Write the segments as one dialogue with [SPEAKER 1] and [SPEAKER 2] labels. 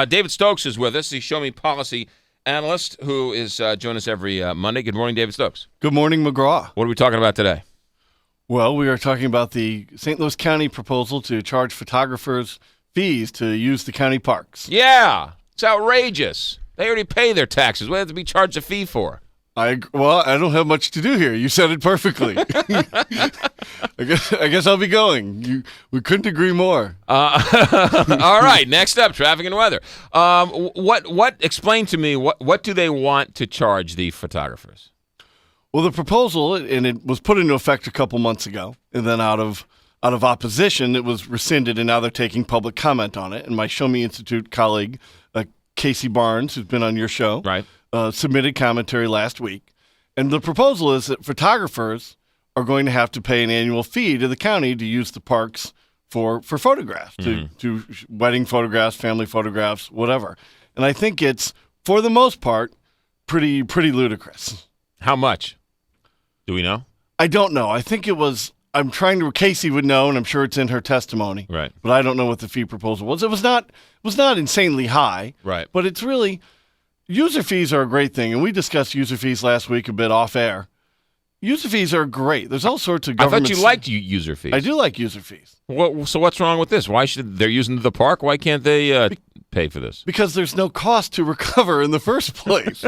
[SPEAKER 1] David Stokes is with us. He's Show Me Policy Analyst who is joining us every Monday. Good morning, David Stokes.
[SPEAKER 2] Good morning, McGraw.
[SPEAKER 1] What are we talking about today?
[SPEAKER 2] Well, we are talking about the St. Louis County proposal to charge photographers fees to use the county parks.
[SPEAKER 1] Yeah, it's outrageous. They already pay their taxes. What do they have to be charged a fee for?
[SPEAKER 2] I don't have much to do here. You said it perfectly. I guess I'll be going. We couldn't agree more.
[SPEAKER 1] All right, next up, traffic and weather. Explain to me, what do they want to charge the photographers?
[SPEAKER 2] Well, the proposal, and it was put into effect a couple months ago, and then out of opposition, it was rescinded, and now they're taking public comment on it. And my Show Me Institute colleague, Casey Barnes, who's been on your show,
[SPEAKER 1] right,
[SPEAKER 2] submitted commentary last week. And the proposal is that photographers are going to have to pay an annual fee to the county to use the parks for photographs, to wedding photographs, family photographs, whatever. And I think it's, for the most part, pretty ludicrous.
[SPEAKER 1] How much? Do we know?
[SPEAKER 2] I don't know. I think it was, Casey would know, and I'm sure it's in her testimony.
[SPEAKER 1] Right.
[SPEAKER 2] But I don't know what the fee proposal was. It was not insanely high.
[SPEAKER 1] Right.
[SPEAKER 2] But it's really, user fees are a great thing, and we discussed user fees last week a bit off air. User fees are great. There's all sorts of government.
[SPEAKER 1] I thought you liked user fees.
[SPEAKER 2] I do like user fees.
[SPEAKER 1] So what's wrong with this? Why should they're using the park? Why can't they pay for this?
[SPEAKER 2] Because there's no cost to recover in the first place.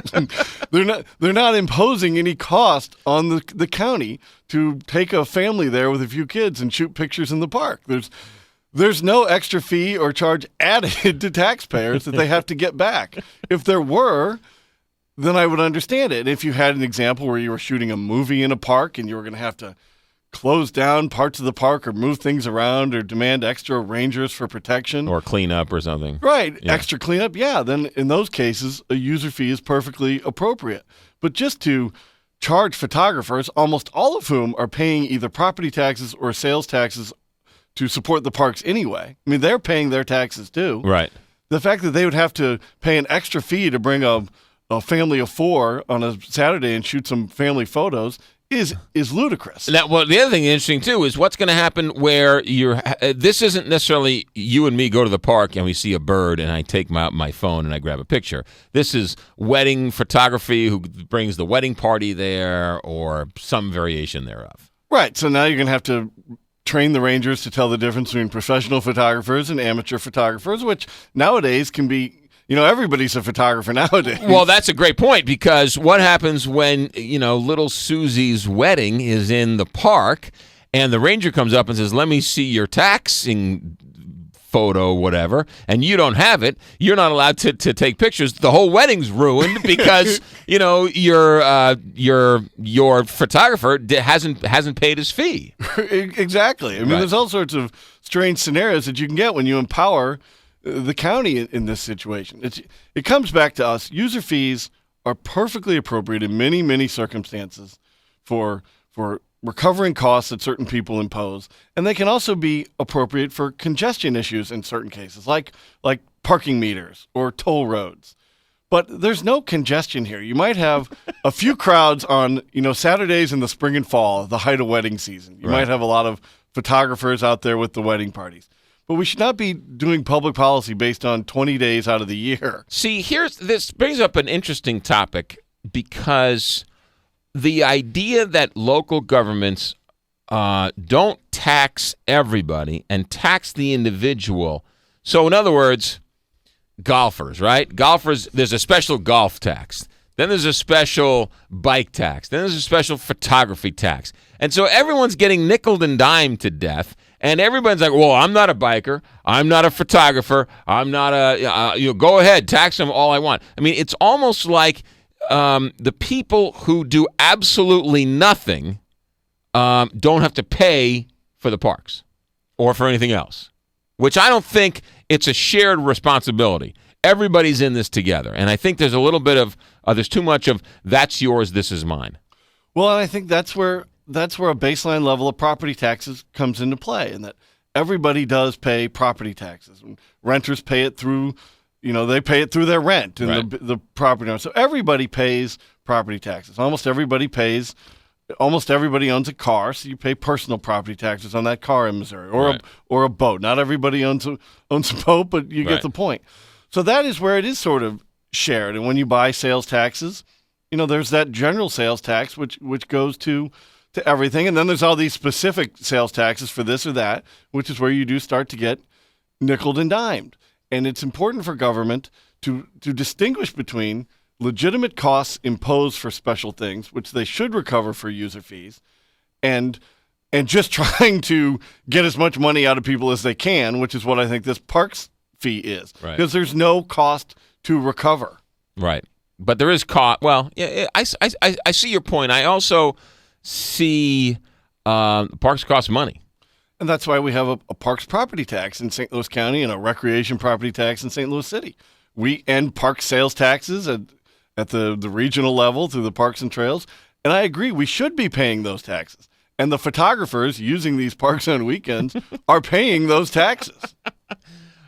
[SPEAKER 2] They're not imposing any cost on the county to take a family there with a few kids and shoot pictures in the park. There's no extra fee or charge added to taxpayers that they have to get back. If there were, then I would understand it. If you had an example where you were shooting a movie in a park and you were going to have to close down parts of the park or move things around or demand extra rangers for protection.
[SPEAKER 1] Or cleanup or something.
[SPEAKER 2] Right,
[SPEAKER 1] yeah.
[SPEAKER 2] Extra cleanup, yeah. Then in those cases, a user fee is perfectly appropriate. But just to charge photographers, almost all of whom are paying either property taxes or sales taxes to support the parks anyway. I mean, they're paying their taxes too.
[SPEAKER 1] Right.
[SPEAKER 2] The fact that they would have to pay an extra fee to bring a family of four on a Saturday and shoot some family photos is ludicrous.
[SPEAKER 1] Now, well, the other thing interesting too is what's going to happen where this isn't necessarily you and me go to the park and we see a bird and I take out my phone and I grab a picture. This is wedding photography, who brings the wedding party there or some variation thereof.
[SPEAKER 2] Right. So now you're going to have to train the rangers to tell the difference between professional photographers and amateur photographers, which nowadays can be. Everybody's a photographer nowadays.
[SPEAKER 1] Well, that's a great point, because what happens when, little Susie's wedding is in the park and the ranger comes up and says, let me see your taxing photo, whatever, and you don't have it, you're not allowed to take pictures. The whole wedding's ruined because, your photographer hasn't paid his fee.
[SPEAKER 2] Exactly. I mean, There's all sorts of strange scenarios that you can get when you empower the county in this situation. It comes back to us. User fees are perfectly appropriate in many, many circumstances for recovering costs that certain people impose, and they can also be appropriate for congestion issues in certain cases, like parking meters or toll roads. But there's no congestion here. You might have a few crowds on Saturdays in the spring and fall, the height of wedding season. You might have a lot of photographers out there with the wedding parties. But we should not be doing public policy based on 20 days out of the year.
[SPEAKER 1] See, this brings up an interesting topic, because the idea that local governments don't tax everybody and tax the individual. So in other words, golfers, right? Golfers, there's a special golf tax. Then there's a special bike tax. Then there's a special photography tax. And so everyone's getting nickeled and dimed to death. And everybody's like, well, I'm not a biker. I'm not a photographer. I'm not go ahead, tax them all I want. I mean, it's almost like the people who do absolutely nothing don't have to pay for the parks or for anything else, which I don't think it's a shared responsibility. Everybody's in this together. And I think there's a little bit of, there's too much of that's yours, this is mine.
[SPEAKER 2] Well, and I think that's where a baseline level of property taxes comes into play, and that everybody does pay property taxes. And renters pay it through, they pay it through their rent and
[SPEAKER 1] right.
[SPEAKER 2] the property owner. So everybody pays property taxes. Almost everybody owns a car, so you pay personal property taxes on that car in Missouri, or
[SPEAKER 1] right.
[SPEAKER 2] or a boat. Not everybody owns a boat, but you
[SPEAKER 1] right.
[SPEAKER 2] get the point. So that is where it is sort of shared. And when you buy sales taxes, there's that general sales tax, which goes to everything. And then there's all these specific sales taxes for this or that, which is where you do start to get nickeled and dimed. And it's important for government to distinguish between legitimate costs imposed for special things, which they should recover for user fees, and just trying to get as much money out of people as they can, which is what I think this parks fee is.
[SPEAKER 1] Right.
[SPEAKER 2] Because there's no cost to recover.
[SPEAKER 1] Right. But there is cost. Well, yeah, I see your point. I also see parks cost money.
[SPEAKER 2] And that's why we have a parks property tax in St. Louis County and a recreation property tax in St. Louis City. We end park sales taxes at the regional level through the Parks and Trails. And I agree, we should be paying those taxes. And the photographers using these parks on weekends are paying those taxes.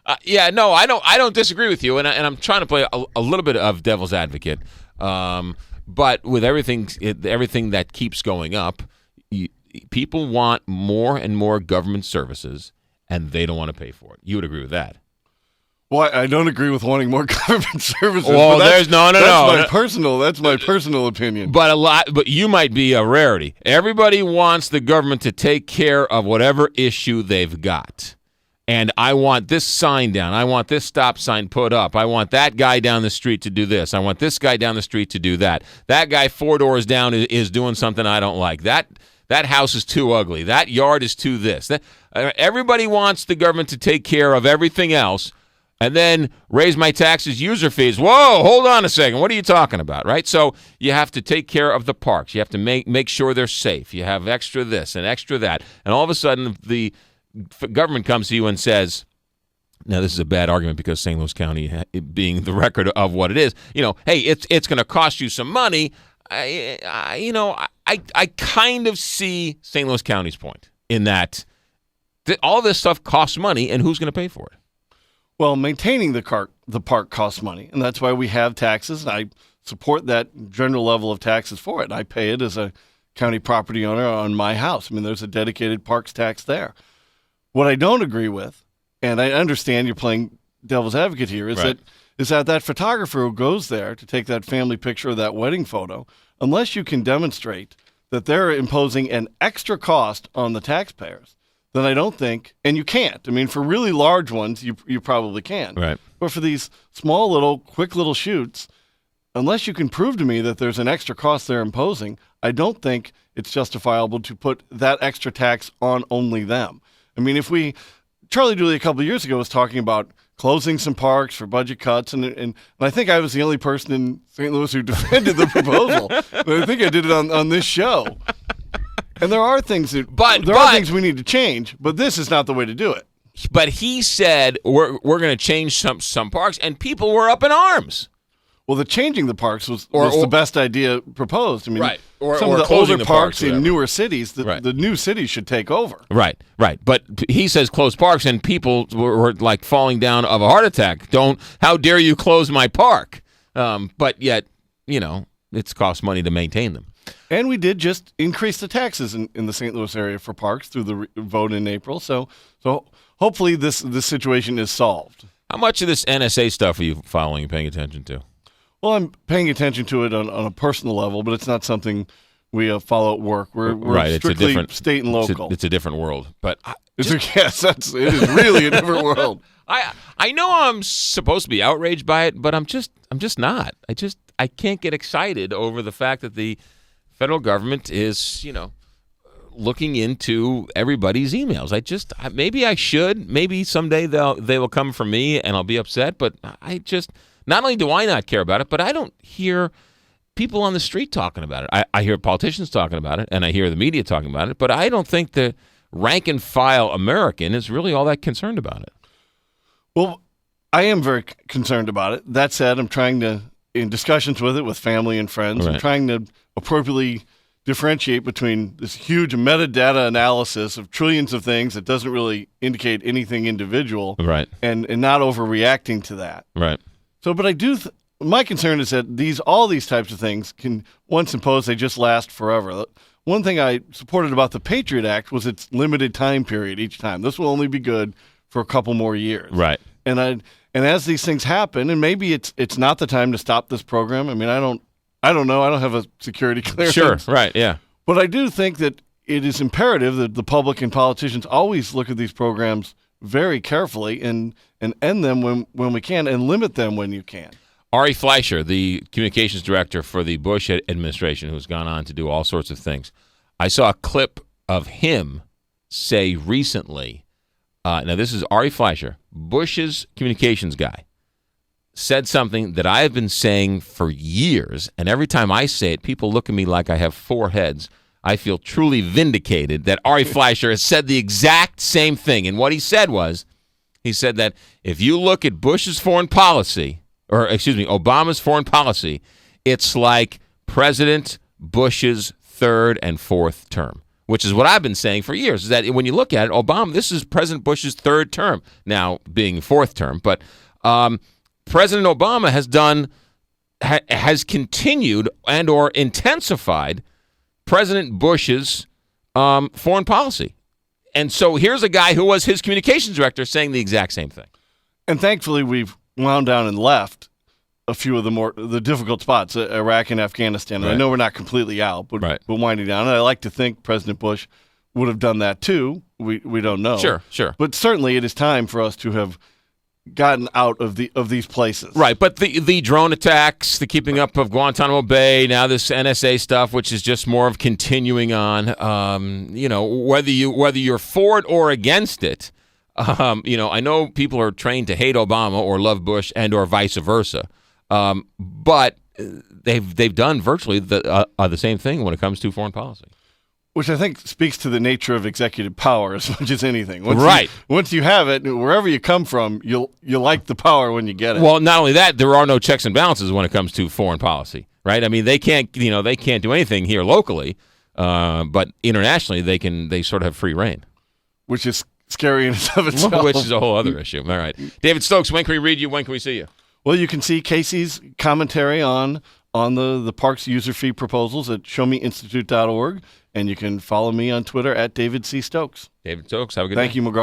[SPEAKER 1] I don't disagree with you, and I'm trying to play a little bit of devil's advocate. But with everything that keeps going up, people want more and more government services, and they don't want to pay for it. You would agree with that?
[SPEAKER 2] Well, I don't agree with wanting more government services.
[SPEAKER 1] Well,
[SPEAKER 2] that's my
[SPEAKER 1] personal
[SPEAKER 2] personal opinion.
[SPEAKER 1] But you might be a rarity. Everybody wants the government to take care of whatever issue they've got. And I want this sign down. I want this stop sign put up. I want that guy down the street to do this. I want this guy down the street to do that. That guy 4 doors down is doing something I don't like. That house is too ugly. That yard is too this. Everybody wants the government to take care of everything else and then raise my taxes, user fees. Whoa, hold on a second. What are you talking about, right? So you have to take care of the parks. You have to make sure they're safe. You have extra this and extra that. And all of a sudden the government comes to you and says, now this is a bad argument because St. Louis County being the record of what it is, hey, it's going to cost you some money. I kind of see St. Louis County's point in that all this stuff costs money, and who's going to pay for it?
[SPEAKER 2] Well, maintaining the park costs money, and that's why we have taxes, and I support that general level of taxes for it. I pay it as a county property owner on my house. I mean, there's a dedicated parks tax there. What I don't agree with, and I understand you're playing devil's advocate here, is
[SPEAKER 1] right.
[SPEAKER 2] that photographer who goes there to take that family picture or that wedding photo, unless you can demonstrate that they're imposing an extra cost on the taxpayers, then I don't think, and you can't. I mean, for really large ones, you probably can.
[SPEAKER 1] Right.
[SPEAKER 2] But for these small little, quick little shoots, unless you can prove to me that there's an extra cost they're imposing, I don't think it's justifiable to put that extra tax on only them. I mean, Charlie Dooley a couple of years ago was talking about closing some parks for budget cuts, and I think I was the only person in St. Louis who defended the proposal. But I think I did it on this show. And there are things things we need to change, but this is not the way to do it.
[SPEAKER 1] But he said we're going to change some parks, and people were up in arms.
[SPEAKER 2] Well, the changing the parks was the best idea proposed. I mean,
[SPEAKER 1] right.
[SPEAKER 2] Some of the older parks in newer cities, the new cities should take over.
[SPEAKER 1] Right. But he says close parks, and people were like falling down of a heart attack. How dare you close my park? But yet, it's cost money to maintain them.
[SPEAKER 2] And we did just increase the taxes in the St. Louis area for parks through the vote in April. So hopefully this situation is solved.
[SPEAKER 1] How much of this NSA stuff are you following and paying attention to?
[SPEAKER 2] Well, I'm paying attention to it on a personal level, but it's not something we follow at work. We're strictly state and local.
[SPEAKER 1] It's a different world. But
[SPEAKER 2] it is really a different world.
[SPEAKER 1] I know I'm supposed to be outraged by it, but I'm just not. I can't get excited over the fact that the federal government is, looking into everybody's emails. Maybe I should. Maybe someday they will come for me and I'll be upset, but not only do I not care about it, but I don't hear people on the street talking about it. I hear politicians talking about it, and I hear the media talking about it, but I don't think the rank and file American is really all that concerned about it.
[SPEAKER 2] Well, I am very concerned about it. That said, I'm trying to, in discussions with it with family and friends,
[SPEAKER 1] right.
[SPEAKER 2] I'm trying to appropriately differentiate between this huge metadata analysis of trillions of things that doesn't really indicate anything individual,
[SPEAKER 1] right,
[SPEAKER 2] and not overreacting to that.
[SPEAKER 1] Right.
[SPEAKER 2] So, but I do. My concern is that all these types of things can, once imposed, they just last forever. One thing I supported about the Patriot Act was its limited time period each time. This will only be good for a couple more years.
[SPEAKER 1] Right.
[SPEAKER 2] And And as these things happen, and maybe it's not the time to stop this program. I mean, I don't know. I don't have a security clearance.
[SPEAKER 1] Sure, right, yeah.
[SPEAKER 2] But I do think that it is imperative that the public and politicians always look at these programs very carefully and end them when we can and limit them when you can.
[SPEAKER 1] Ari Fleischer, the communications director for the Bush administration, who's gone on to do all sorts of things. I saw a clip of him say recently, now this is Ari Fleischer, Bush's communications guy, said something that I have been saying for years, and every time I say it, people look at me like I have four heads. I feel truly vindicated that Ari Fleischer has said the exact same thing. And what he said was, he said that if you look at Bush's foreign policy, or excuse me, Obama's foreign policy, it's like President Bush's third and fourth term, which is what I've been saying for years, is that when you look at it, Obama, this is President Bush's third term, now being fourth term, but President Obama has continued and or intensified President Bush's foreign policy. And so here's a guy who was his communications director saying the exact same thing.
[SPEAKER 2] And thankfully, we've wound down and left a few of the difficult spots, Iraq and Afghanistan. And I know we're not completely out, but we're winding down. And I like to think President Bush would have done that too. We don't know.
[SPEAKER 1] Sure.
[SPEAKER 2] But certainly it is time for us to have gotten out of these places.
[SPEAKER 1] Right, but the drone attacks, the keeping up of Guantanamo Bay, now this NSA stuff, which is just more of continuing on. Whether you're for it or against it, I know people are trained to hate Obama or love Bush and or vice versa, but they've done virtually the same thing when it comes to foreign policy.
[SPEAKER 2] Which I think speaks to the nature of executive power as much as anything. Once you have it, wherever you come from, you like the power when you get it.
[SPEAKER 1] Well, not only that, there are no checks and balances when it comes to foreign policy, right? I mean, they can't do anything here locally, but internationally they sort of have free reign,
[SPEAKER 2] which is scary in and of itself.
[SPEAKER 1] Which is a whole other issue. All right, David Stokes, when can we read you? When can we see you?
[SPEAKER 2] Well, you can see Casey's commentary on the park's user fee proposals at showmeinstitute.org. And you can follow me on Twitter at David C. Stokes.
[SPEAKER 1] David Stokes, have a good day.
[SPEAKER 2] Thank you, McGraw.